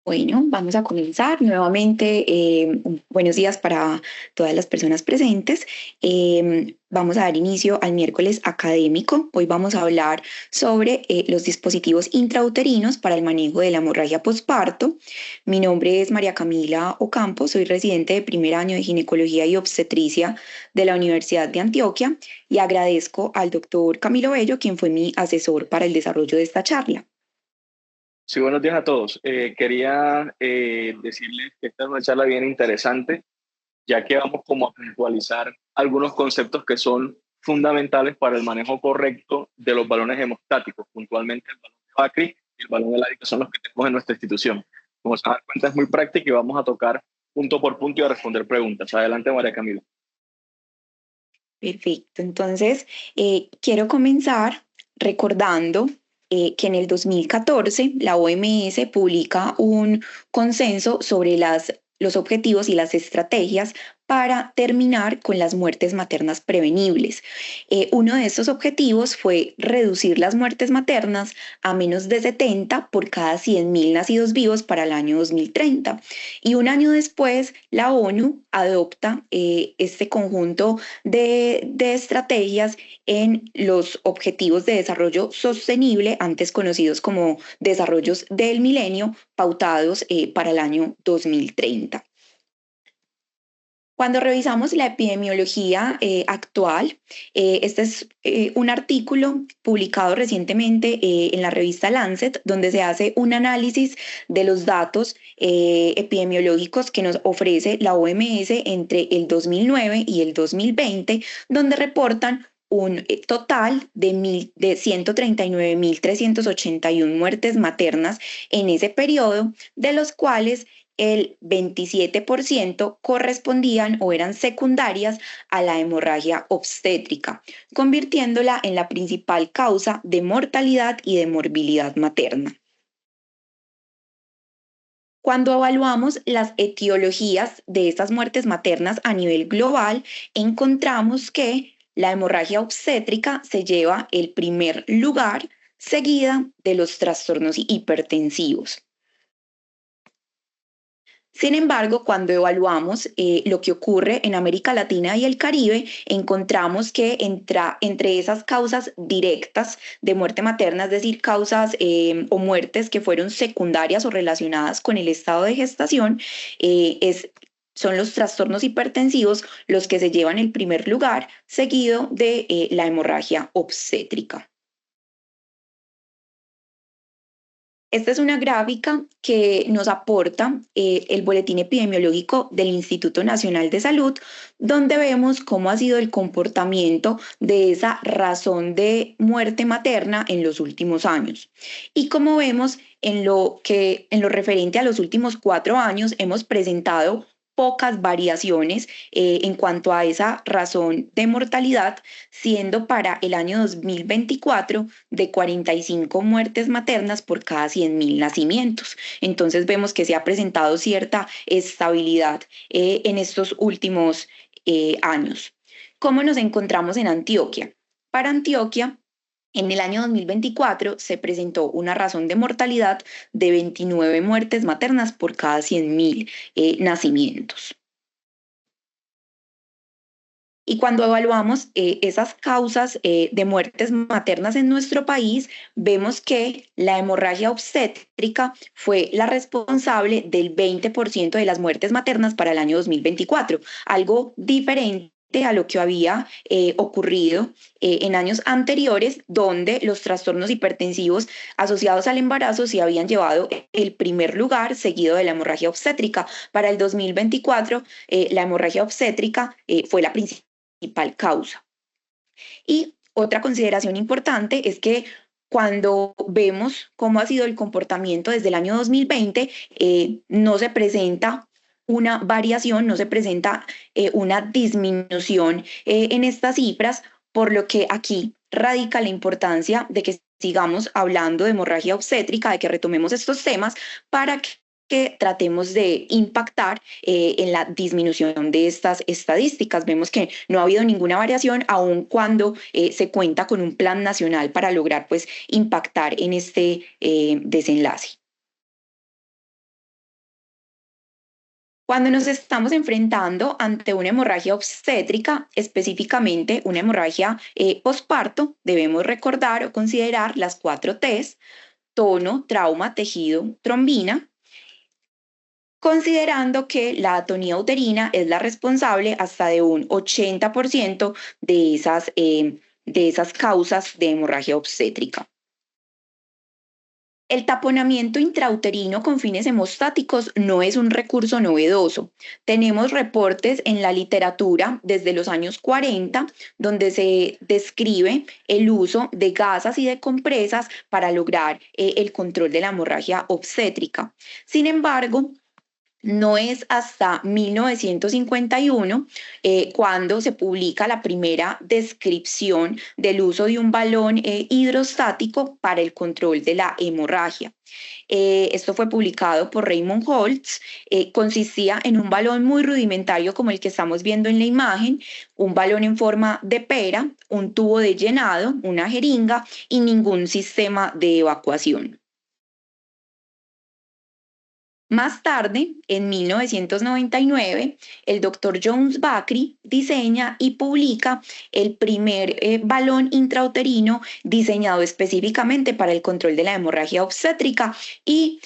Bueno, vamos a comenzar nuevamente. Buenos días para todas las personas presentes. Vamos a dar inicio al miércoles académico. Hoy vamos a hablar sobre los dispositivos intrauterinos para el manejo de la hemorragia posparto. Mi nombre es María Camila Ocampo, soy residente de primer año de ginecología y obstetricia de la Universidad de Antioquia y agradezco al doctor Camilo Bello, quien fue mi asesor para el desarrollo de esta charla. Sí, buenos días a todos. Quería decirles que esta es una charla bien interesante, ya que vamos como a puntualizar algunos conceptos que son fundamentales para el manejo correcto de los balones hemostáticos, puntualmente el balón de Bakri y el balón de Ladi, que son los que tenemos en nuestra institución. Como se dan cuenta, es muy práctico y vamos a tocar punto por punto y a responder preguntas. Adelante, María Camila. Perfecto. Entonces, quiero comenzar recordando que en el 2014 la OMS publica un consenso sobre los objetivos y las estrategias para terminar con las muertes maternas prevenibles. Uno de estos objetivos fue reducir las muertes maternas a menos de 70 por cada 100.000 nacidos vivos para el año 2030. Y un año después, la ONU adopta este conjunto de estrategias en los Objetivos de Desarrollo Sostenible, antes conocidos como Desarrollos del Milenio, pautados para el año 2030. Cuando revisamos la epidemiología actual, este es un artículo publicado recientemente en la revista Lancet, donde se hace un análisis de los datos epidemiológicos que nos ofrece la OMS entre el 2009 y el 2020, donde reportan un total de 139.381 muertes maternas en ese periodo, de los cuales el 27% correspondían o eran secundarias a la hemorragia obstétrica, convirtiéndola en la principal causa de mortalidad y de morbilidad materna. Cuando evaluamos las etiologías de estas muertes maternas a nivel global, encontramos que la hemorragia obstétrica se lleva el primer lugar, seguida de los trastornos hipertensivos. Sin embargo, cuando evaluamos lo que ocurre en América Latina y el Caribe, encontramos que entre esas causas directas de muerte materna, es decir, causas o muertes que fueron secundarias o relacionadas con el estado de gestación, son los trastornos hipertensivos los que se llevan el primer lugar, seguido de la hemorragia obstétrica. Esta es una gráfica que nos aporta el boletín epidemiológico del Instituto Nacional de Salud, donde vemos cómo ha sido el comportamiento de esa razón de muerte materna en los últimos años. Y como vemos, en lo referente a los últimos 4 años, hemos presentado pocas variaciones en cuanto a esa razón de mortalidad, siendo para el año 2024 de 45 muertes maternas por cada 100.000 nacimientos. Entonces vemos que se ha presentado cierta estabilidad en estos últimos años. ¿Cómo nos encontramos en Antioquia? Para Antioquia, en el año 2024 se presentó una razón de mortalidad de 29 muertes maternas por cada 100.000 nacimientos. Y cuando evaluamos esas causas de muertes maternas en nuestro país, vemos que la hemorragia obstétrica fue la responsable del 20% de las muertes maternas para el año 2024, algo diferente a lo que había ocurrido en años anteriores, donde los trastornos hipertensivos asociados al embarazo se habían llevado el primer lugar, seguido de la hemorragia obstétrica. Para el 2024, la hemorragia obstétrica fue la principal causa. Y otra consideración importante es que cuando vemos cómo ha sido el comportamiento desde el año 2020, no se presenta una variación, no se presenta una disminución en estas cifras, por lo que aquí radica la importancia de que sigamos hablando de hemorragia obstétrica, de que retomemos estos temas para que tratemos de impactar en la disminución de estas estadísticas. Vemos que no ha habido ninguna variación, aun cuando se cuenta con un plan nacional para lograr pues impactar en este desenlace. Cuando nos estamos enfrentando ante una hemorragia obstétrica, específicamente una hemorragia posparto, debemos recordar o considerar las 4 T's: tono, trauma, tejido, trombina, considerando que la atonía uterina es la responsable hasta de un 80% de esas causas de hemorragia obstétrica. El taponamiento intrauterino con fines hemostáticos no es un recurso novedoso. Tenemos reportes en la literatura desde los años 40 donde se describe el uso de gasas y de compresas para lograr el control de la hemorragia obstétrica. Sin embargo, no es hasta 1951 cuando se publica la primera descripción del uso de un balón hidrostático para el control de la hemorragia. Esto fue publicado por Raymond Holtz. Consistía en un balón muy rudimentario como el que estamos viendo en la imagen, un balón en forma de pera, un tubo de llenado, una jeringa y ningún sistema de evacuación. Más tarde, en 1999, el doctor Jones Bakri diseña y publica el primer balón intrauterino diseñado específicamente para el control de la hemorragia obstétrica y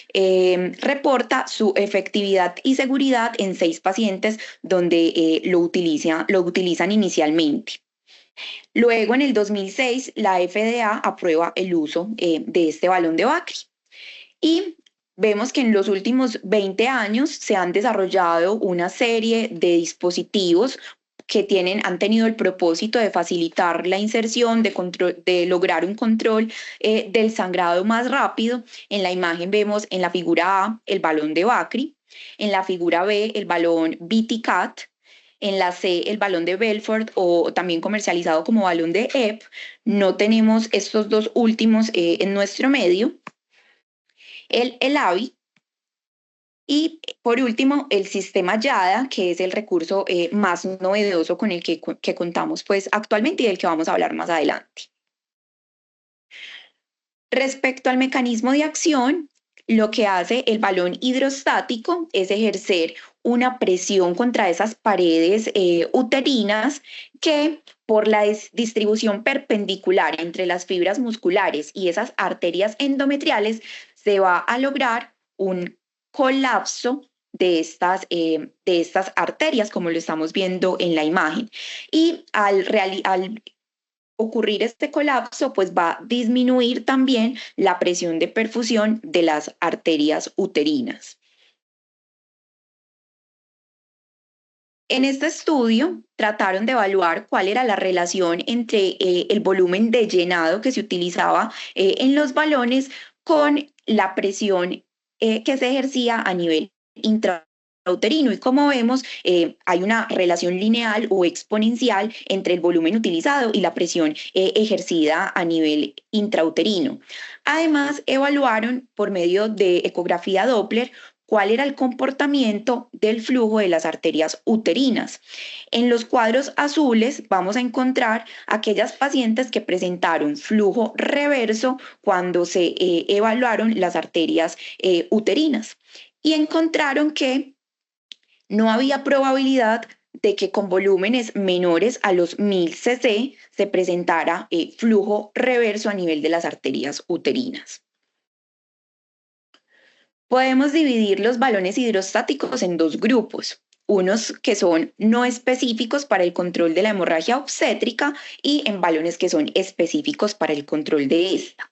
reporta su efectividad y seguridad en 6 pacientes donde lo utilizan inicialmente. Luego, en el 2006, la FDA aprueba el uso de este balón de Bakri. Y vemos que en los últimos 20 años se han desarrollado una serie de dispositivos que han tenido el propósito de facilitar la inserción, de lograr un control del sangrado más rápido. En la imagen vemos en la figura A el balón de Bakri, en la figura B el balón BT-CAT, en la C el balón de Belfort o también comercializado como balón de EP. No tenemos estos dos últimos en nuestro medio. El AVI y por último el sistema YADA, que es el recurso más novedoso con el que contamos pues actualmente y del que vamos a hablar más adelante. Respecto al mecanismo de acción, lo que hace el balón hidrostático es ejercer una presión contra esas paredes uterinas que por la distribución perpendicular entre las fibras musculares y esas arterias endometriales se va a lograr un colapso de estas arterias, como lo estamos viendo en la imagen. Y al ocurrir este colapso, pues va a disminuir también la presión de perfusión de las arterias uterinas. En este estudio trataron de evaluar cuál era la relación entre el volumen de llenado que se utilizaba en los balones con la presión que se ejercía a nivel intrauterino. Y como vemos, hay una relación lineal o exponencial entre el volumen utilizado y la presión ejercida a nivel intrauterino. Además, evaluaron por medio de ecografía Doppler cuál era el comportamiento del flujo de las arterias uterinas. En los cuadros azules vamos a encontrar aquellas pacientes que presentaron flujo reverso cuando se evaluaron las arterias uterinas y encontraron que no había probabilidad de que con volúmenes menores a los 1000 cc se presentara flujo reverso a nivel de las arterias uterinas. Podemos dividir los balones hidrostáticos en 2 grupos, unos que son no específicos para el control de la hemorragia obstétrica y en balones que son específicos para el control de esta.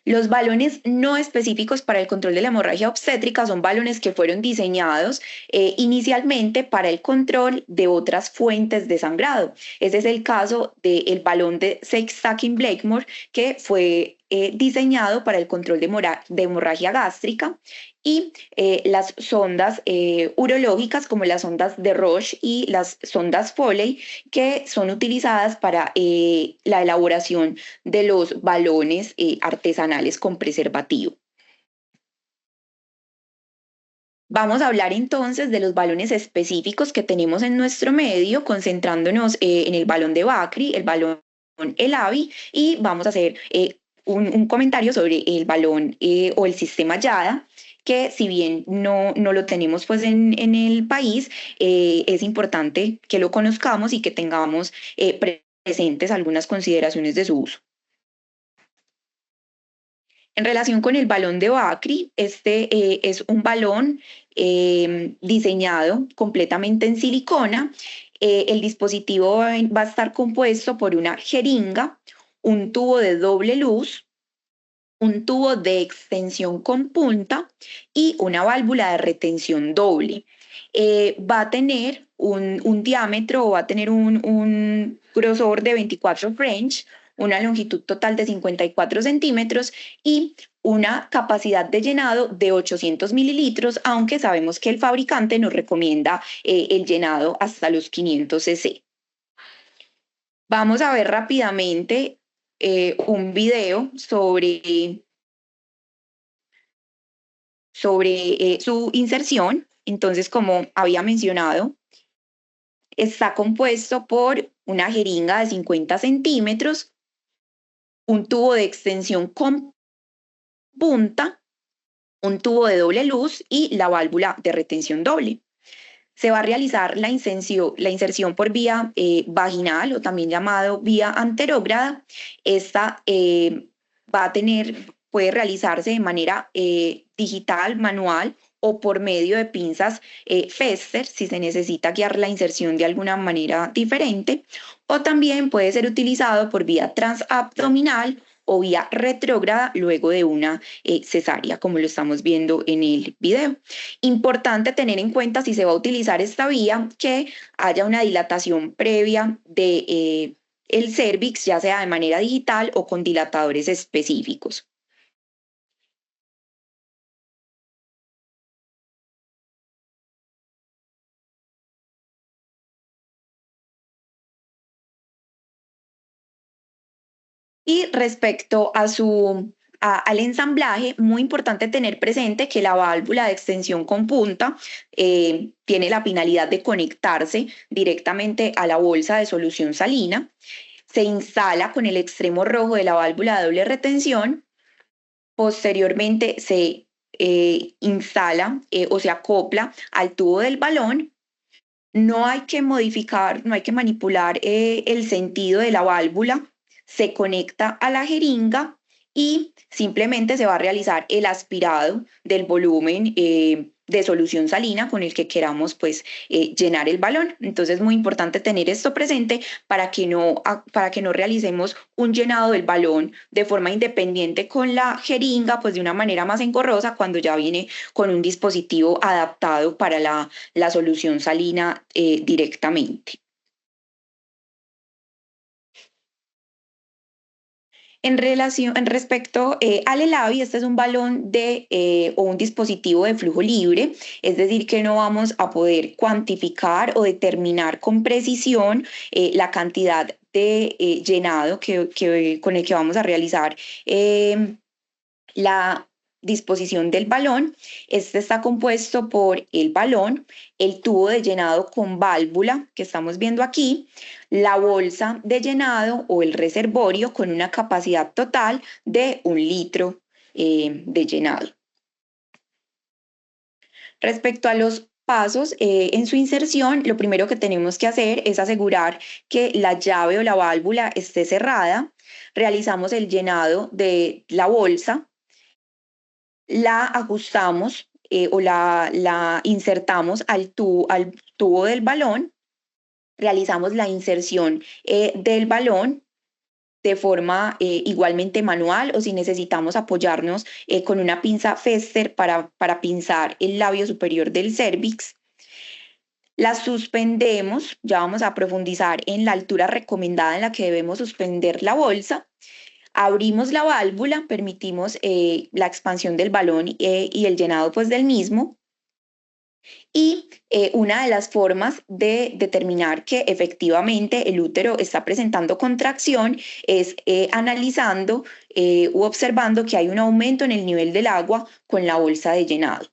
Los balones no específicos para el control de la hemorragia obstétrica son balones que fueron diseñados inicialmente para el control de otras fuentes de sangrado. Ese es el caso del balón de Seix-Stacking-Blakemore, que fue diseñado para el control de hemorragia gástrica, y las sondas urológicas como las sondas de Roche y las sondas Foley, que son utilizadas para la elaboración de los balones artesanales con preservativo. Vamos a hablar entonces de los balones específicos que tenemos en nuestro medio, concentrándonos en el balón de Bakri, el balón Elavi, y vamos a hacer un comentario sobre el balón o el sistema YADA, que si bien no lo tenemos pues en el país, es importante que lo conozcamos y que tengamos presentes algunas consideraciones de su uso. En relación con el balón de Bakri, este es un balón diseñado completamente en silicona. El dispositivo va a estar compuesto por una jeringa, un tubo de doble luz, un tubo de extensión con punta y una válvula de retención doble. Va a tener un diámetro o va a tener un grosor de 24 French, una longitud total de 54 centímetros y una capacidad de llenado de 800 mililitros, aunque sabemos que el fabricante nos recomienda el llenado hasta los 500 cc. Vamos a ver rápidamente un video sobre su inserción. Entonces, como había mencionado, está compuesto por una jeringa de 50 centímetros, un tubo de extensión con punta, un tubo de doble luz y la válvula de retención doble. Se va a realizar la inserción por vía vaginal o también llamado vía anterógrada. Esta puede realizarse de manera digital, manual o por medio de pinzas Fester si se necesita guiar la inserción de alguna manera diferente, o también puede ser utilizado por vía transabdominal o vía retrógrada luego de una cesárea, como lo estamos viendo en el video. Importante tener en cuenta si se va a utilizar esta vía que haya una dilatación previa de el cérvix, ya sea de manera digital o con dilatadores específicos. Y respecto al ensamblaje, muy importante tener presente que la válvula de extensión con punta tiene la finalidad de conectarse directamente a la bolsa de solución salina. Se instala con el extremo rojo de la válvula de doble retención. Posteriormente se instala o se acopla al tubo del balón. No hay que modificar, no hay que manipular el sentido de la válvula. Se conecta a la jeringa y simplemente se va a realizar el aspirado del volumen de solución salina con el que queramos pues llenar el balón. Entonces es muy importante tener esto presente para que no realicemos un llenado del balón de forma independiente con la jeringa, pues de una manera más engorrosa cuando ya viene con un dispositivo adaptado para la solución salina directamente. En respecto al ELAVI, este es un balón o un dispositivo de flujo libre, es decir, que no vamos a poder cuantificar o determinar con precisión la cantidad de llenado con el que vamos a realizar la disposición del balón. Este está compuesto por el balón, el tubo de llenado con válvula que estamos viendo aquí, la bolsa de llenado o el reservorio con una capacidad total de 1 litro de llenado. Respecto a los pasos en su inserción, lo primero que tenemos que hacer es asegurar que la llave o la válvula esté cerrada. Realizamos el llenado de la bolsa, la ajustamos o la insertamos al tubo del balón, realizamos la inserción del balón de forma igualmente manual o si necesitamos apoyarnos con una pinza Fester para pinzar el labio superior del cérvix. La suspendemos, ya vamos a profundizar en la altura recomendada en la que debemos suspender la bolsa. Abrimos la válvula, permitimos la expansión del balón y el llenado pues del mismo. Y una de las formas de determinar que efectivamente el útero está presentando contracción es analizando u observando que hay un aumento en el nivel del agua con la bolsa de llenado.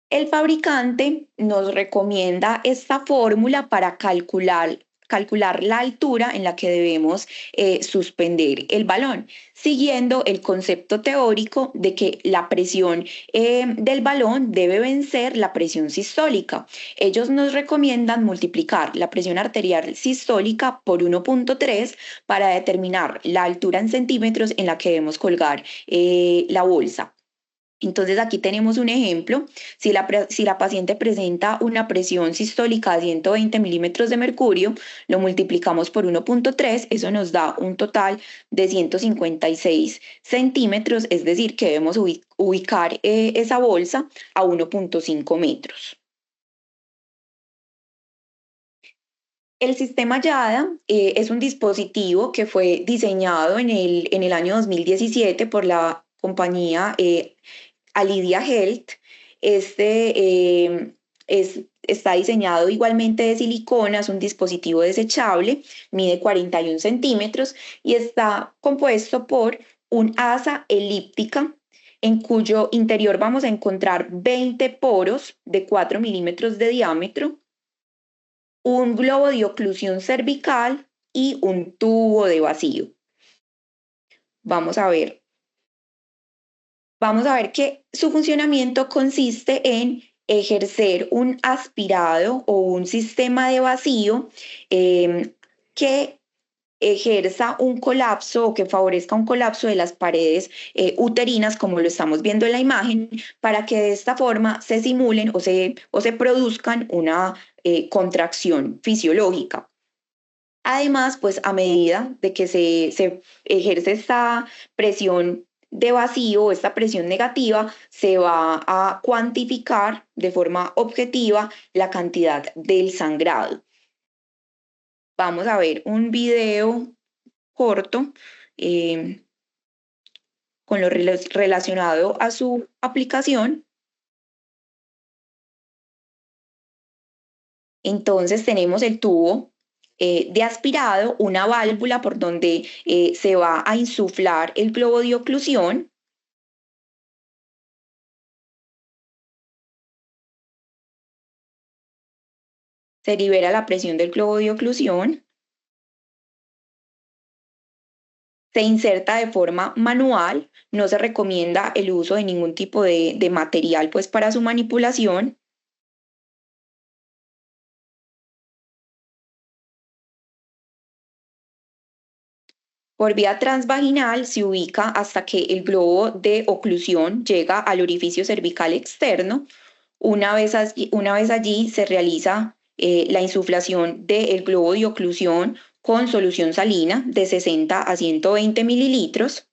El fabricante nos recomienda esta fórmula para calcular la altura en la que debemos suspender el balón, siguiendo el concepto teórico de que la presión del balón debe vencer la presión sistólica. Ellos nos recomiendan multiplicar la presión arterial sistólica por 1,3 para determinar la altura en centímetros en la que debemos colgar la bolsa. Entonces aquí tenemos un ejemplo. Si la paciente presenta una presión sistólica de 120 milímetros de mercurio, lo multiplicamos por 1,3, eso nos da un total de 156 centímetros, es decir, que debemos ubicar esa bolsa a 1,5 metros. El sistema YADA es un dispositivo que fue diseñado en el año 2017 por la compañía Alidia Health. Está diseñado igualmente de silicona, es un dispositivo desechable, mide 41 centímetros y está compuesto por un asa elíptica en cuyo interior vamos a encontrar 20 poros de 4 milímetros de diámetro, un globo de oclusión cervical y un tubo de vacío. Vamos a ver. Vamos a ver que su funcionamiento consiste en ejercer un aspirado o un sistema de vacío que ejerza un colapso o que favorezca un colapso de las paredes uterinas, como lo estamos viendo en la imagen, para que de esta forma se simulen o se produzcan una contracción fisiológica. Además, pues a medida de que se ejerce esta presión de vacío, esta presión negativa, se va a cuantificar de forma objetiva la cantidad del sangrado. Vamos a ver un video corto con lo relacionado a su aplicación. Entonces tenemos el tubo de aspirado, una válvula por donde se va a insuflar el globo de oclusión. Se libera la presión del globo de oclusión. Se inserta de forma manual, no se recomienda el uso de ningún tipo de material pues para su manipulación. Por vía transvaginal se ubica hasta que el globo de oclusión llega al orificio cervical externo. Una vez allí se realiza la insuflación del globo de oclusión con solución salina de 60 a 120 mililitros.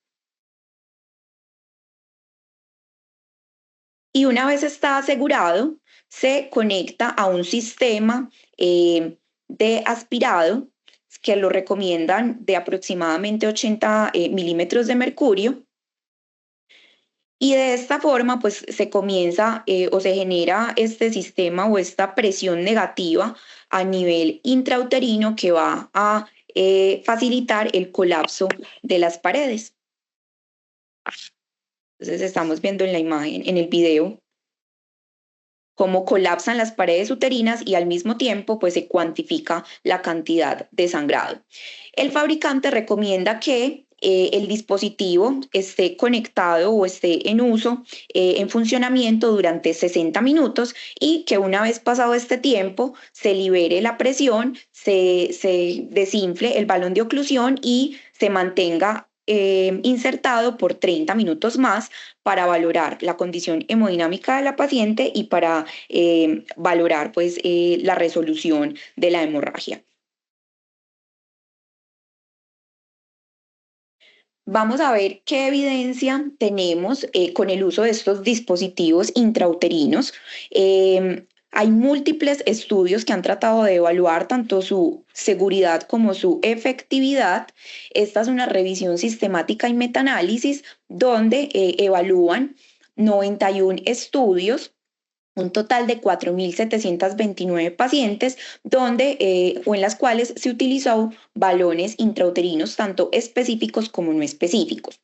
Y una vez está asegurado, se conecta a un sistema de aspirado que lo recomiendan de aproximadamente 80 milímetros de mercurio. Y de esta forma, pues se comienza o se genera este sistema o esta presión negativa a nivel intrauterino que va a facilitar el colapso de las paredes. Entonces estamos viendo en la imagen, en el video, cómo colapsan las paredes uterinas y al mismo tiempo pues se cuantifica la cantidad de sangrado. El fabricante recomienda que el dispositivo esté conectado o esté en uso, en funcionamiento durante 60 minutos y que una vez pasado este tiempo se libere la presión, se desinfle el balón de oclusión y se mantenga insertado por 30 minutos más para valorar la condición hemodinámica de la paciente y para valorar pues, la resolución de la hemorragia. Vamos a ver qué evidencia tenemos con el uso de estos dispositivos intrauterinos. Hay múltiples estudios que han tratado de evaluar tanto su seguridad como su efectividad. Esta es una revisión sistemática y metaanálisis donde evalúan 91 estudios un total de 4.729 pacientes, donde o en las cuales se utilizó balones intrauterinos, tanto específicos como no específicos.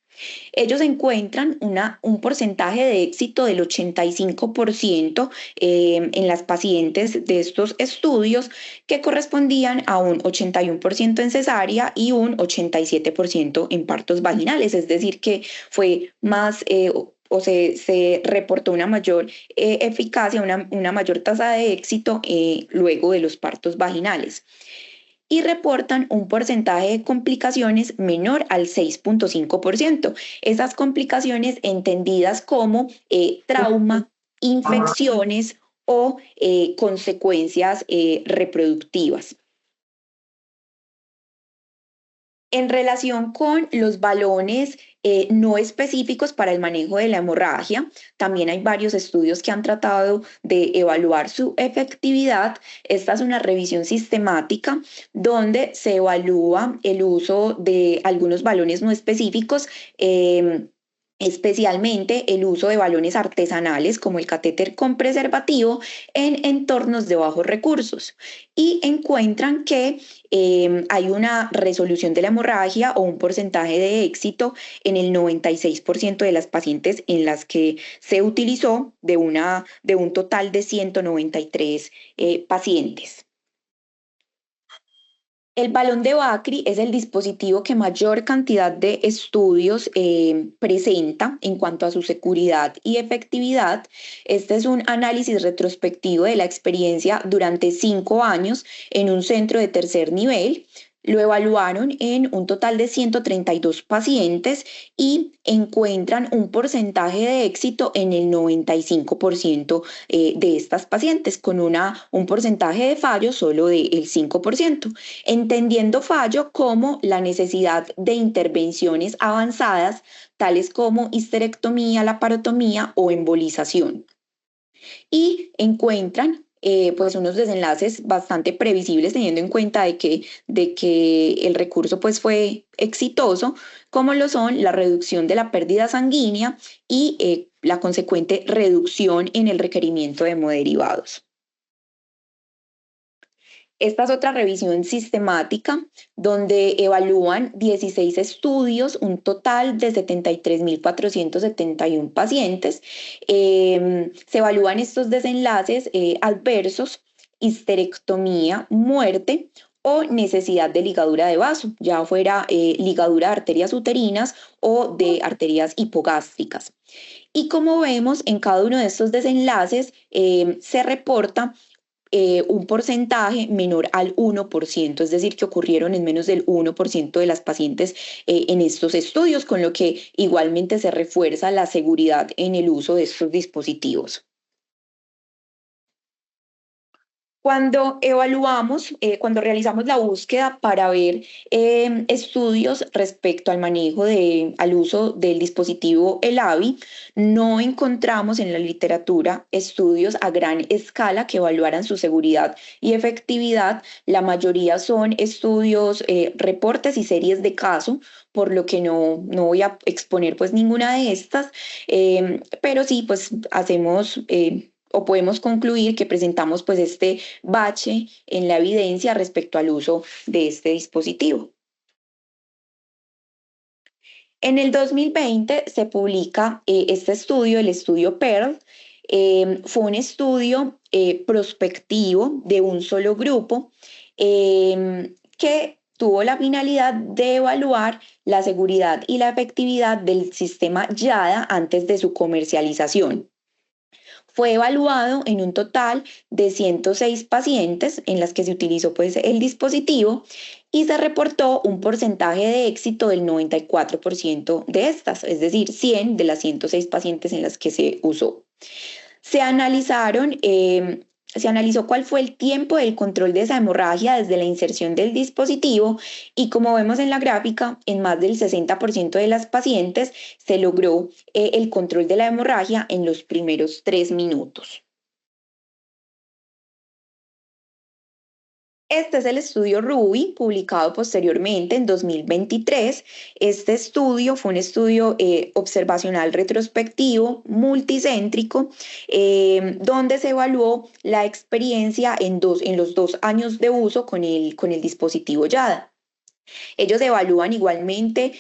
Ellos encuentran un porcentaje de éxito del 85% en las pacientes de estos estudios, que correspondían a un 81% en cesárea y un 87% en partos vaginales, es decir, que fue más o se reportó una mayor eficacia, una mayor tasa de éxito luego de los partos vaginales, y reportan un porcentaje de complicaciones menor al 6.5%. Esas complicaciones entendidas como trauma, infecciones o consecuencias reproductivas. En relación con los balones no específicos para el manejo de la hemorragia, también hay varios estudios que han tratado de evaluar su efectividad. Esta es una revisión sistemática donde se evalúa el uso de algunos balones no específicos, especialmente el uso de balones artesanales como el catéter con preservativo en entornos de bajos recursos, y encuentran que hay una resolución de la hemorragia o un porcentaje de éxito en el 96% de las pacientes en las que se utilizó de un total de 193 pacientes. El balón de Bakri es el dispositivo que mayor cantidad de estudios presenta en cuanto a su seguridad y efectividad. Este es un análisis retrospectivo de la experiencia durante 5 años en un centro de tercer nivel. Lo evaluaron en un total de 132 pacientes y encuentran un porcentaje de éxito en el 95% de estas pacientes, con un porcentaje de fallo solo del 5%, entendiendo fallo como la necesidad de intervenciones avanzadas, tales como histerectomía, laparotomía o embolización, y encuentran pues unos desenlaces bastante previsibles, teniendo en cuenta de que el recurso pues fue exitoso, como lo son la reducción de la pérdida sanguínea y la consecuente reducción en el requerimiento de hemoderivados. Esta es otra revisión sistemática donde evalúan 16 estudios, un total de 73.471 pacientes. Se evalúan estos desenlaces adversos: histerectomía, muerte o necesidad de ligadura de vaso, ya fuera ligadura de arterias uterinas o de arterias hipogástricas. Y como vemos, en cada uno de estos desenlaces se reporta un porcentaje menor al 1%, es decir, que ocurrieron en menos del 1% de las pacientes en estos estudios, con lo que igualmente se refuerza la seguridad en el uso de estos dispositivos. Cuando evaluamos, cuando realizamos la búsqueda para ver estudios respecto al manejo al uso del dispositivo ELAVI, no encontramos en la literatura estudios a gran escala que evaluaran su seguridad y efectividad. La mayoría son estudios, reportes y series de caso, por lo que no voy a exponer pues ninguna de estas, pero sí pues hacemos o podemos concluir que presentamos pues este bache en la evidencia respecto al uso de este dispositivo. En el 2020 se publica este estudio, el estudio PEARL. Fue un estudio prospectivo de un solo grupo, que tuvo la finalidad de evaluar la seguridad y la efectividad del sistema YADA antes de su comercialización. Fue evaluado en un total de 106 pacientes en las que se utilizó pues el dispositivo, y se reportó un porcentaje de éxito del 94% de estas, es decir, 100 de las 106 pacientes en las que se usó. Se analizó cuál fue el tiempo del control de esa hemorragia desde la inserción del dispositivo, y como vemos en la gráfica, en más del 60% de las pacientes se logró el control de la hemorragia en los primeros 3 minutos. Este es el estudio RUBY, publicado posteriormente en 2023. Este estudio fue un estudio observacional retrospectivo, multicéntrico, donde se evaluó la experiencia en los 2 años de uso con el dispositivo YADA. Ellos evalúan igualmente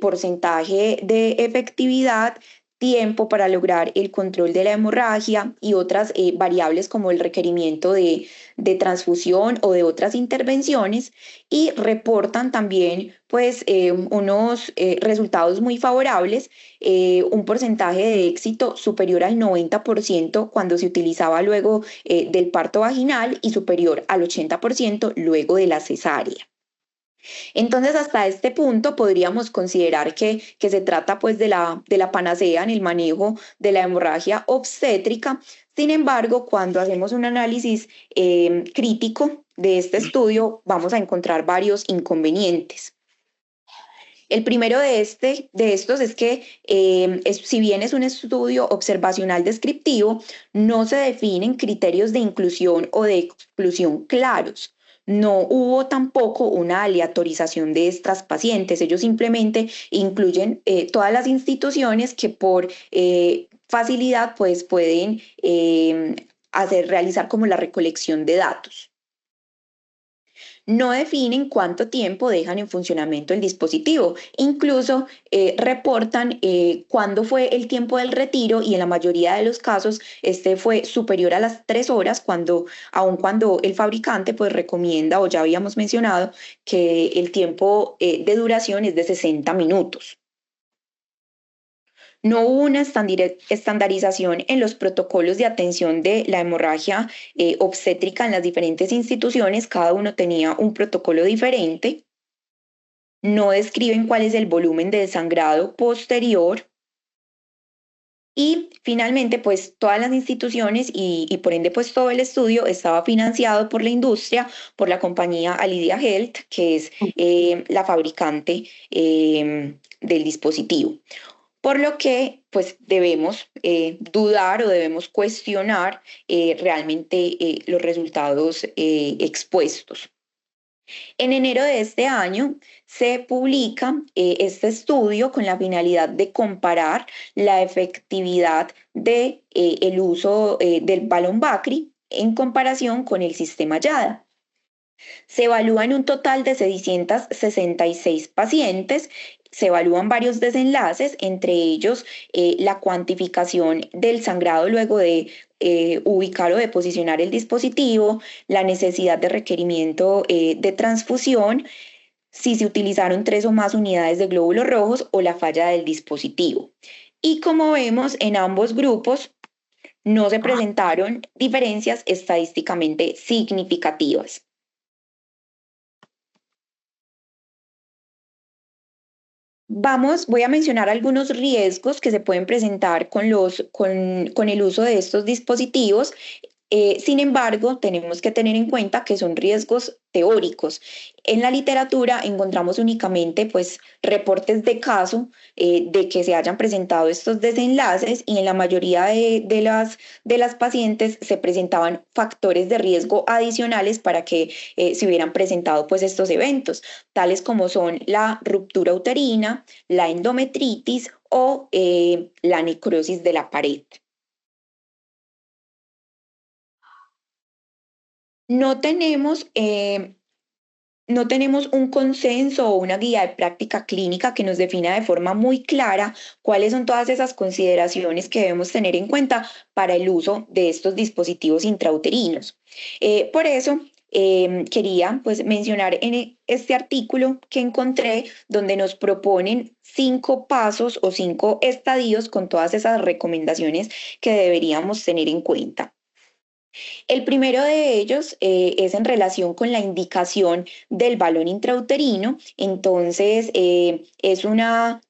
porcentaje de efectividad, tiempo para lograr el control de la hemorragia y otras variables como el requerimiento de transfusión o de otras intervenciones, y reportan también pues unos resultados muy favorables, un porcentaje de éxito superior al 90% cuando se utilizaba luego del parto vaginal y superior al 80% luego de la cesárea. Entonces, hasta este punto podríamos considerar que se trata pues de la panacea en el manejo de la hemorragia obstétrica. Sin embargo, cuando hacemos un análisis crítico de este estudio, vamos a encontrar varios inconvenientes. El primero de estos es que, si bien es un estudio observacional descriptivo, no se definen criterios de inclusión o de exclusión claros. No hubo tampoco una aleatorización de estas pacientes. Ellos simplemente incluyen todas las instituciones que por facilidad pues, pueden realizar como la recolección de datos. No definen cuánto tiempo dejan en funcionamiento el dispositivo. Incluso reportan cuándo fue el tiempo del retiro, y en la mayoría de los casos este fue superior a las 3 horas, aun cuando el fabricante pues recomienda, o ya habíamos mencionado, que el tiempo de duración es de 60 minutos. No hubo una estandarización en los protocolos de atención de la hemorragia obstétrica en las diferentes instituciones. Cada uno tenía un protocolo diferente. No describen cuál es el volumen de sangrado posterior. Y finalmente, pues todas las instituciones y por ende pues todo el estudio estaba financiado por la industria, por la compañía Alidia Health, que es la fabricante del dispositivo. Por lo que pues debemos dudar o debemos cuestionar realmente los resultados expuestos. En enero de este año se publica este estudio con la finalidad de comparar la efectividad de el uso del balón Bacri en comparación con el sistema YADA. Se evalúan un total de 666 pacientes. Se evalúan varios desenlaces, entre ellos la cuantificación del sangrado luego de ubicar o de posicionar el dispositivo, la necesidad de requerimiento de transfusión, si se utilizaron 3 o más unidades de glóbulos rojos, o la falla del dispositivo. Y como vemos, en ambos grupos no se presentaron diferencias estadísticamente significativas. Voy a mencionar algunos riesgos que se pueden presentar con el uso de estos dispositivos. Sin embargo, tenemos que tener en cuenta que son riesgos teóricos. En la literatura encontramos únicamente pues, reportes de caso de que se hayan presentado estos desenlaces, y en la mayoría de las pacientes se presentaban factores de riesgo adicionales para que se hubieran presentado pues, estos eventos, tales como son la ruptura uterina, la endometritis o la necrosis de la pared. No tenemos, no tenemos un consenso o una guía de práctica clínica que nos defina de forma muy clara cuáles son todas esas consideraciones que debemos tener en cuenta para el uso de estos dispositivos intrauterinos. Por eso, quería pues, mencionar en este artículo que encontré, donde nos proponen 5 pasos o 5 estadios con todas esas recomendaciones que deberíamos tener en cuenta. El primero de ellos es en relación con la indicación del balón intrauterino. Entonces, es una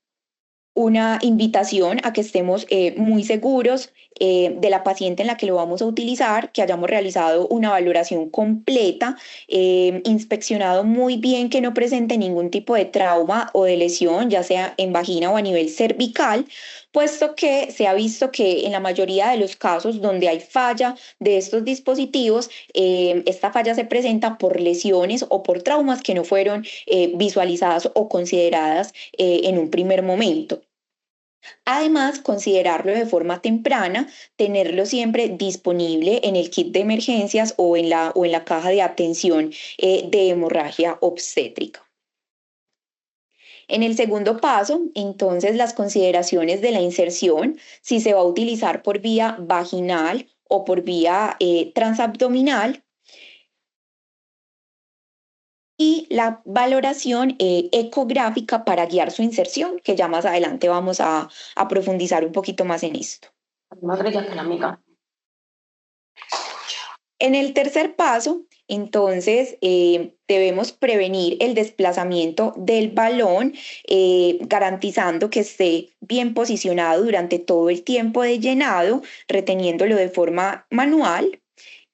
invitación a que estemos muy seguros de la paciente en la que lo vamos a utilizar, que hayamos realizado una valoración completa, inspeccionado muy bien que no presente ningún tipo de trauma o de lesión, ya sea en vagina o a nivel cervical, puesto que se ha visto que en la mayoría de los casos donde hay falla de estos dispositivos, esta falla se presenta por lesiones o por traumas que no fueron visualizadas o consideradas en un primer momento. Además, considerarlo de forma temprana, tenerlo siempre disponible en el kit de emergencias o en la caja de atención de hemorragia obstétrica. En el segundo paso, entonces, las consideraciones de la inserción, si se va a utilizar por vía vaginal o por vía transabdominal, y la valoración ecográfica para guiar su inserción, que ya más adelante vamos a profundizar un poquito más en esto. Madre ya que la amiga. En el tercer paso, entonces, debemos prevenir el desplazamiento del balón, garantizando que esté bien posicionado durante todo el tiempo de llenado, reteniéndolo de forma manual,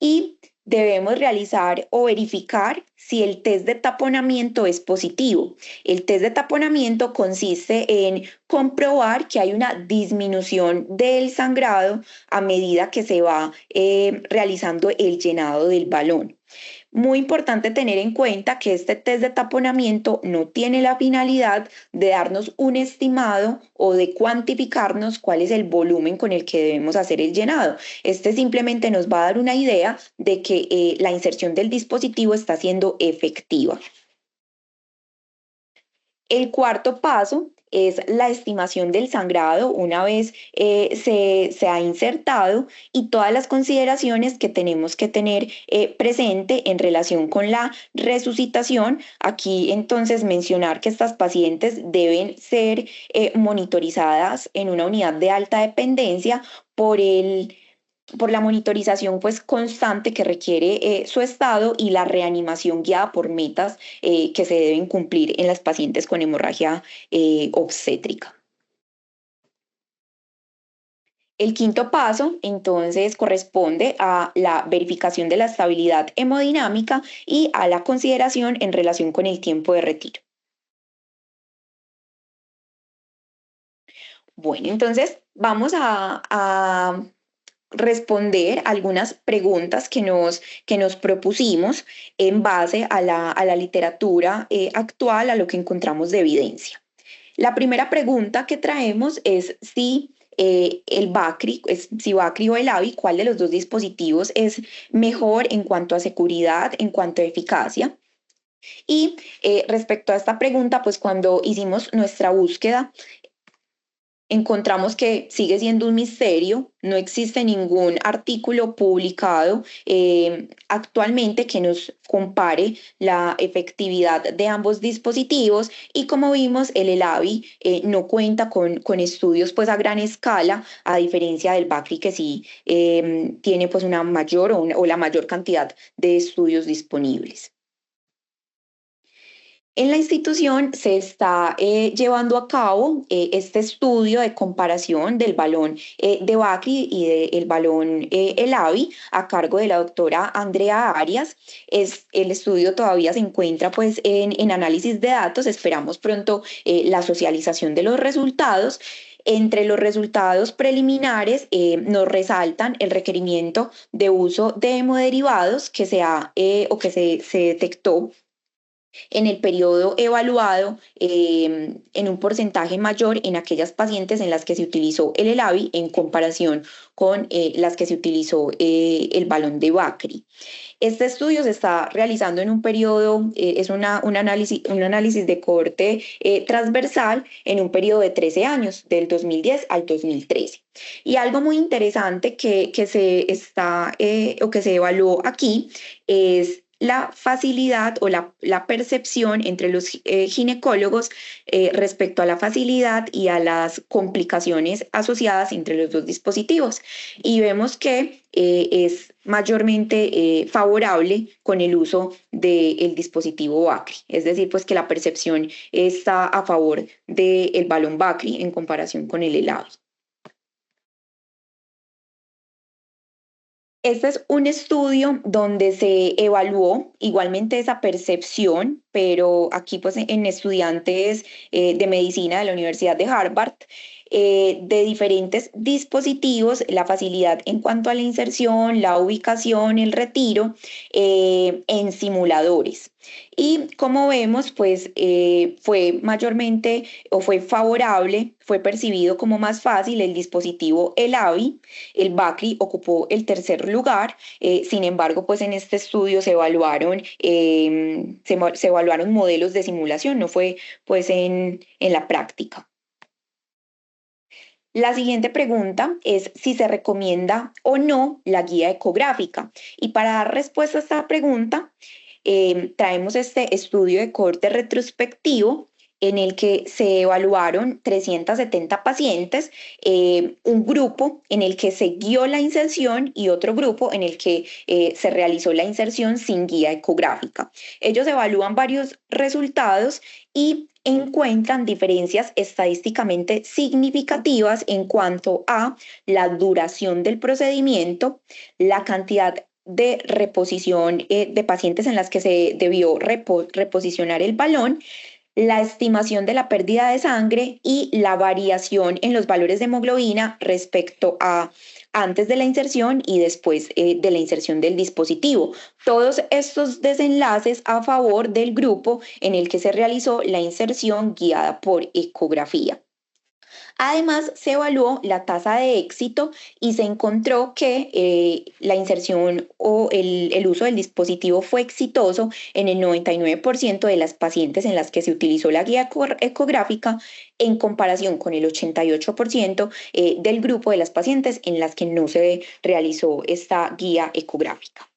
y debemos realizar o verificar si el test de taponamiento es positivo. El test de taponamiento consiste en comprobar que hay una disminución del sangrado a medida que se va realizando el llenado del balón. Muy importante tener en cuenta que este test de taponamiento no tiene la finalidad de darnos un estimado o de cuantificarnos cuál es el volumen con el que debemos hacer el llenado. Este simplemente nos va a dar una idea de que la inserción del dispositivo está siendo efectiva. El cuarto paso es la estimación del sangrado una vez se ha insertado, y todas las consideraciones que tenemos que tener presente en relación con la resucitación. Aquí entonces mencionar que estas pacientes deben ser monitorizadas en una unidad de alta dependencia por la monitorización pues constante que requiere su estado, y la reanimación guiada por metas que se deben cumplir en las pacientes con hemorragia obstétrica. El quinto paso, entonces, corresponde a la verificación de la estabilidad hemodinámica y a la consideración en relación con el tiempo de retiro. Bueno, entonces vamos a responder algunas preguntas que nos propusimos en base a la literatura actual, a lo que encontramos de evidencia. La primera pregunta que traemos es si el Bacri, si Bacri o el AVI, cuál de los dos dispositivos es mejor en cuanto a seguridad, en cuanto a eficacia. Y respecto a esta pregunta, pues cuando hicimos nuestra búsqueda, encontramos que sigue siendo un misterio. No existe ningún artículo publicado actualmente que nos compare la efectividad de ambos dispositivos, y como vimos, el ELAVI no cuenta con estudios pues a gran escala, a diferencia del BACRI, que sí tiene pues una mayor o la mayor cantidad de estudios disponibles. En la institución se está llevando a cabo este estudio de comparación del balón de Bacri y del balón ELAVI, a cargo de la doctora Andrea Arias. El estudio todavía se encuentra pues en análisis de datos. Esperamos pronto la socialización de los resultados. Entre los resultados preliminares nos resaltan el requerimiento de uso de hemoderivados que se detectó en el periodo evaluado en un porcentaje mayor en aquellas pacientes en las que se utilizó el ELAVI en comparación con las que se utilizó el balón de Bacri. Este estudio se está realizando en un periodo, es un análisis de corte transversal en un periodo de 13 años, del 2010 al 2013. Y algo muy interesante que se evaluó aquí es la facilidad o la percepción entre los ginecólogos respecto a la facilidad y a las complicaciones asociadas entre los dos dispositivos. Y vemos que es mayormente favorable con el uso del dispositivo Bacri. Es decir, pues que la percepción está a favor del balón Bacri en comparación con el ELAVI. Este es un estudio donde se evaluó igualmente esa percepción, pero aquí pues en estudiantes de medicina de la Universidad de Harvard. de diferentes dispositivos, la facilidad en cuanto a la inserción, la ubicación, el retiro en simuladores. Y como vemos, pues fue mayormente o fue favorable, fue percibido como más fácil el dispositivo ELAVI. El BACRI ocupó el tercer lugar. Sin embargo, pues en este estudio se evaluaron modelos de simulación, no fue pues en la práctica. La siguiente pregunta es si se recomienda o no la guía ecográfica. Y para dar respuesta a esta pregunta, traemos este estudio de corte retrospectivo en el que se evaluaron 370 pacientes, un grupo en el que se guió la inserción y otro grupo en el que se realizó la inserción sin guía ecográfica. Ellos evalúan varios resultados y encuentran diferencias estadísticamente significativas en cuanto a la duración del procedimiento, la cantidad de reposición de pacientes en las que se debió reposicionar el balón, la estimación de la pérdida de sangre y la variación en los valores de hemoglobina respecto a antes de la inserción y después de la inserción del dispositivo. Todos estos desenlaces a favor del grupo en el que se realizó la inserción guiada por ecografía. Además, se evaluó la tasa de éxito y se encontró que la inserción o el uso del dispositivo fue exitoso en el 99% de las pacientes en las que se utilizó la guía ecográfica, en comparación con el 88% del grupo de las pacientes en las que no se realizó esta guía ecográfica.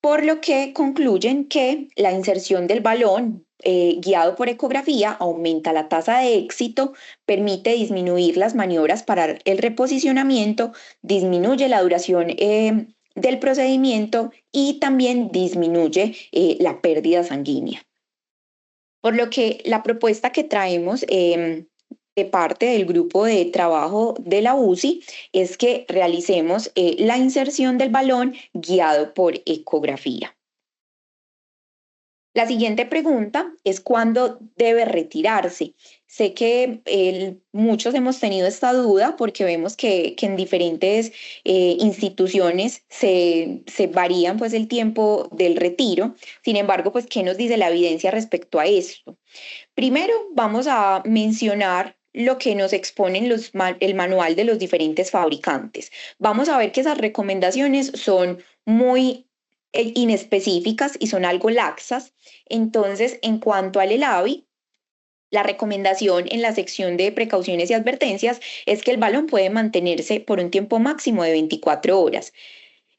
Por lo que concluyen que la inserción del balón guiado por ecografía aumenta la tasa de éxito, permite disminuir las maniobras para el reposicionamiento, disminuye la duración del procedimiento y también disminuye la pérdida sanguínea. Por lo que la propuesta que traemos de parte del grupo de trabajo de la UCI es que realicemos la inserción del balón guiado por ecografía. La siguiente pregunta es ¿cuándo debe retirarse? Sé que muchos hemos tenido esta duda porque vemos que en diferentes instituciones se varían pues el tiempo del retiro. Sin embargo, pues ¿qué nos dice la evidencia respecto a esto? Primero vamos a mencionar lo que nos exponen el manual de los diferentes fabricantes. Vamos a ver que esas recomendaciones son muy inespecíficas y son algo laxas. Entonces, en cuanto al ELAVI, la recomendación en la sección de precauciones y advertencias es que el balón puede mantenerse por un tiempo máximo de 24 horas.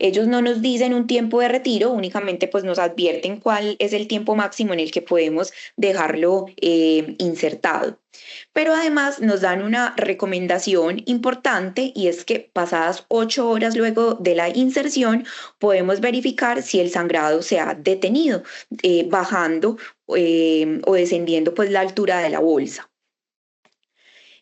Ellos no nos dicen un tiempo de retiro, únicamente pues nos advierten cuál es el tiempo máximo en el que podemos dejarlo insertado. Pero además nos dan una recomendación importante y es que pasadas 8 horas luego de la inserción podemos verificar si el sangrado se ha detenido, bajando o descendiendo pues la altura de la bolsa.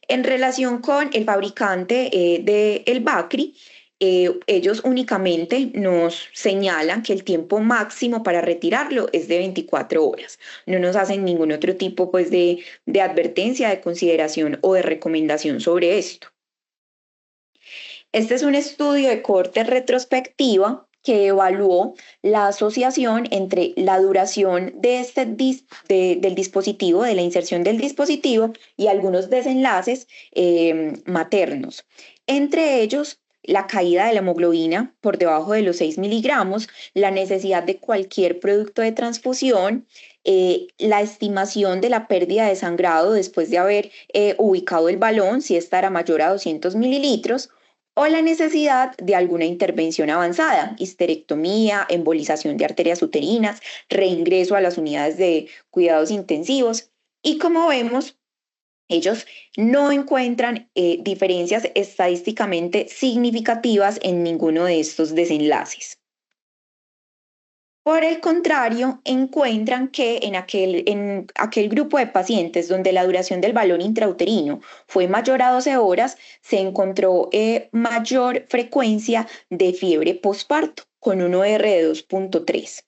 En relación con el fabricante del BACRI, ellos únicamente nos señalan que el tiempo máximo para retirarlo es de 24 horas. No nos hacen ningún otro tipo pues, de advertencia, de consideración o de recomendación sobre esto. Este es un estudio de corte retrospectiva que evaluó la asociación entre la duración de del dispositivo, de la inserción del dispositivo y algunos desenlaces maternos. Entre ellos, la caída de la hemoglobina por debajo de los 6 miligramos, la necesidad de cualquier producto de transfusión, la estimación de la pérdida de sangrado después de haber ubicado el balón, si esta era mayor a 200 mililitros, o la necesidad de alguna intervención avanzada, histerectomía, embolización de arterias uterinas, reingreso a las unidades de cuidados intensivos. Y como vemos, ellos no encuentran diferencias estadísticamente significativas en ninguno de estos desenlaces. Por el contrario, encuentran que en aquel grupo de pacientes donde la duración del balón intrauterino fue mayor a 12 horas, se encontró mayor frecuencia de fiebre posparto, con un OR de 2.3.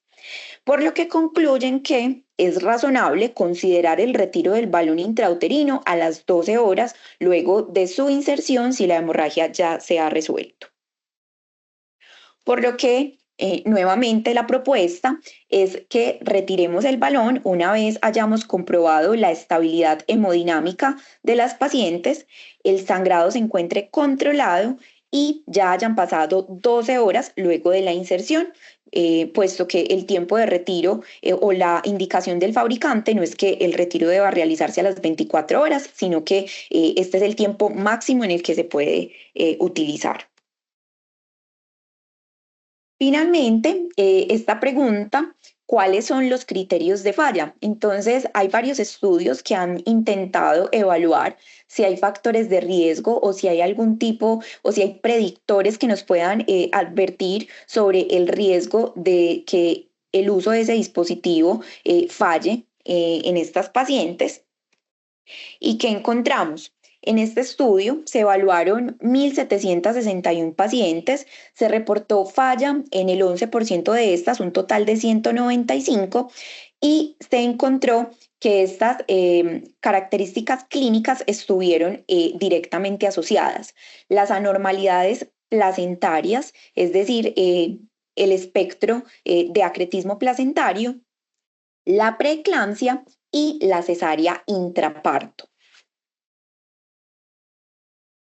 Por lo que concluyen que es razonable considerar el retiro del balón intrauterino a las 12 horas luego de su inserción si la hemorragia ya se ha resuelto. Por lo que nuevamente la propuesta es que retiremos el balón una vez hayamos comprobado la estabilidad hemodinámica de las pacientes, el sangrado se encuentre controlado y ya hayan pasado 12 horas luego de la inserción, puesto que el tiempo de retiro o la indicación del fabricante no es que el retiro deba realizarse a las 24 horas, sino que este es el tiempo máximo en el que se puede utilizar. Finalmente, esta pregunta, ¿cuáles son los criterios de falla? Entonces, hay varios estudios que han intentado evaluar si hay factores de riesgo o si hay algún tipo o si hay predictores que nos puedan advertir sobre el riesgo de que el uso de ese dispositivo falle en estas pacientes. ¿Y qué encontramos? En este estudio se evaluaron 1.761 pacientes, se reportó falla en el 11% de estas, un total de 195, y se encontró que estas características clínicas estuvieron directamente asociadas. Las anormalidades placentarias, es decir, el espectro de acretismo placentario, la preeclampsia y la cesárea intraparto.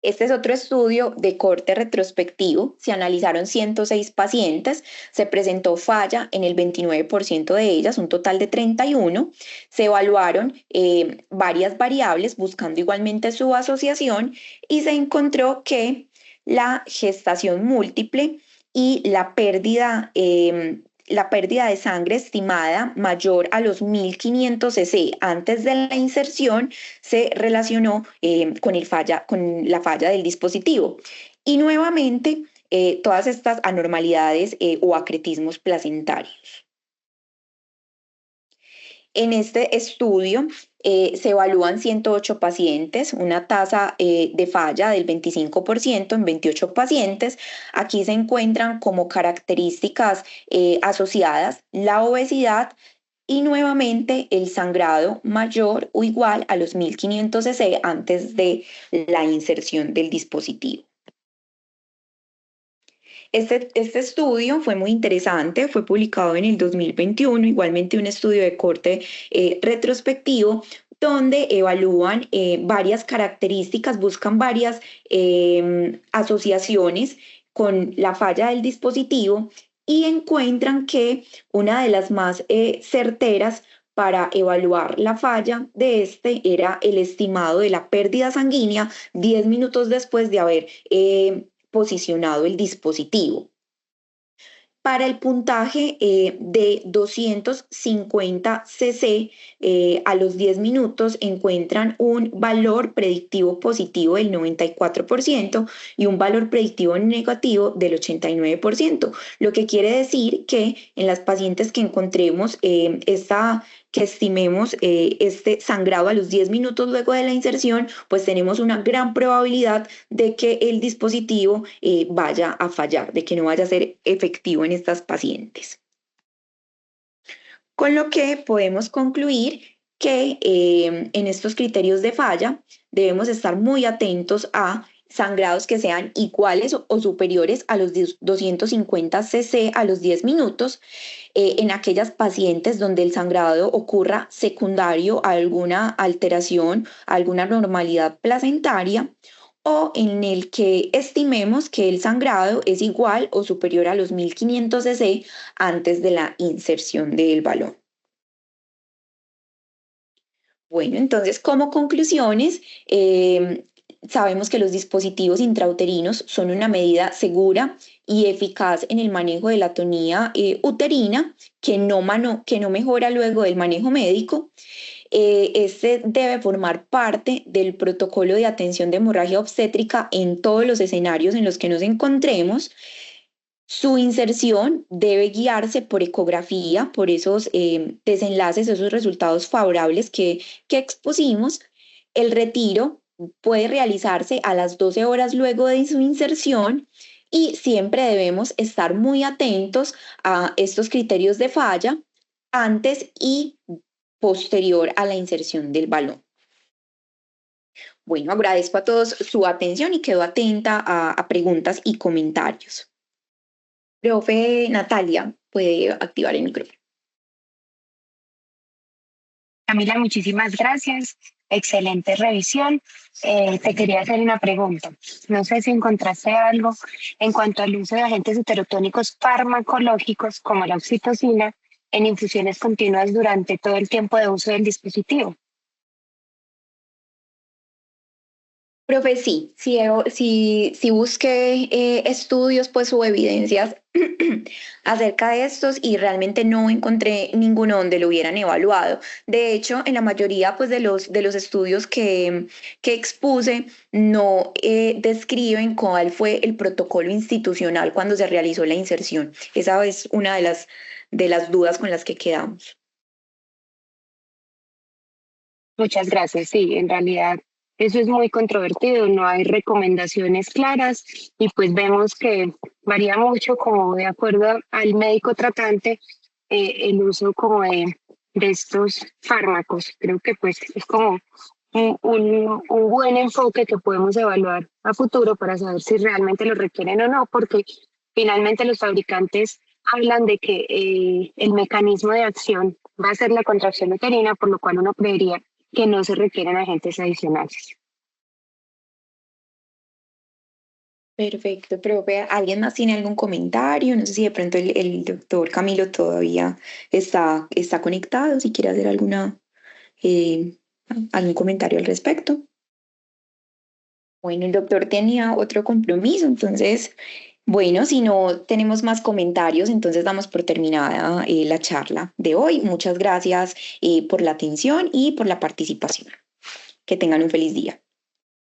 Este es otro estudio de corte retrospectivo. Se analizaron 106 pacientes, se presentó falla en el 29% de ellas, un total de 31. Se evaluaron varias variables buscando igualmente su asociación y se encontró que la gestación múltiple y la pérdida de sangre estimada mayor a los 1.500 cc antes de la inserción se relacionó con la falla del dispositivo. Y nuevamente, todas estas anormalidades o acretismos placentarios. En este estudio se evalúan 108 pacientes, una tasa de falla del 25% en 28 pacientes. Aquí se encuentran como características asociadas la obesidad y nuevamente el sangrado mayor o igual a los 1.500 cc antes de la inserción del dispositivo. Este estudio fue muy interesante, fue publicado en el 2021, igualmente un estudio de corte retrospectivo, donde evalúan varias características, buscan varias asociaciones con la falla del dispositivo y encuentran que una de las más certeras para evaluar la falla de este era el estimado de la pérdida sanguínea 10 minutos después de haber posicionado el dispositivo. Para el puntaje de 250 cc a los 10 minutos encuentran un valor predictivo positivo del 94% y un valor predictivo negativo del 89%, lo que quiere decir que en las pacientes que encontremos que estimemos este sangrado a los 10 minutos luego de la inserción, pues tenemos una gran probabilidad de que el dispositivo vaya a fallar, de que no vaya a ser efectivo en estas pacientes. Con lo que podemos concluir que en estos criterios de falla debemos estar muy atentos a sangrados que sean iguales o superiores a los 250 cc a los 10 minutos, en aquellas pacientes donde el sangrado ocurra secundario a alguna alteración, a alguna normalidad placentaria, o en el que estimemos que el sangrado es igual o superior a los 1.500 cc antes de la inserción del balón. Bueno, entonces como conclusiones, sabemos que los dispositivos intrauterinos son una medida segura y eficaz en el manejo de la atonía uterina que no mejora luego del manejo médico. Este debe formar parte del protocolo de atención de hemorragia obstétrica en todos los escenarios en los que nos encontremos. Su inserción debe guiarse por ecografía, por esos desenlaces, esos resultados favorables que expusimos. El retiro puede realizarse a las 12 horas luego de su inserción y siempre debemos estar muy atentos a estos criterios de falla antes y posterior a la inserción del balón. Bueno, agradezco a todos su atención y quedo atenta a preguntas y comentarios. Profe Natalia, puede activar el micrófono. Camila, muchísimas gracias. Excelente revisión. Te quería hacer una pregunta. No sé si encontraste algo en cuanto al uso de agentes heterotónicos farmacológicos como la oxitocina en infusiones continuas durante todo el tiempo de uso del dispositivo. Profe, sí busqué estudios pues o evidencias acerca de estos y realmente no encontré ninguno donde lo hubieran evaluado. De hecho, en la mayoría pues de los estudios que expuse no describen cuál fue el protocolo institucional cuando se realizó la inserción. Esa es una de las dudas con las que quedamos. Muchas gracias. Sí, en realidad eso es muy controvertido, no hay recomendaciones claras y pues vemos que varía mucho como de acuerdo al médico tratante el uso como de estos fármacos. Creo que pues es como un buen enfoque que podemos evaluar a futuro para saber si realmente lo requieren o no, porque finalmente los fabricantes hablan de que el mecanismo de acción va a ser la contracción uterina, por lo cual uno creería que no se requieren agentes adicionales. Perfecto, profe. ¿Alguien más tiene algún comentario? No sé si de pronto el doctor Camilo todavía está conectado, si quiere hacer eh, algún comentario al respecto. Bueno, el doctor tenía otro compromiso, entonces, bueno, si no tenemos más comentarios, entonces damos por terminada la charla de hoy. Muchas gracias por la atención y por la participación. Que tengan un feliz día.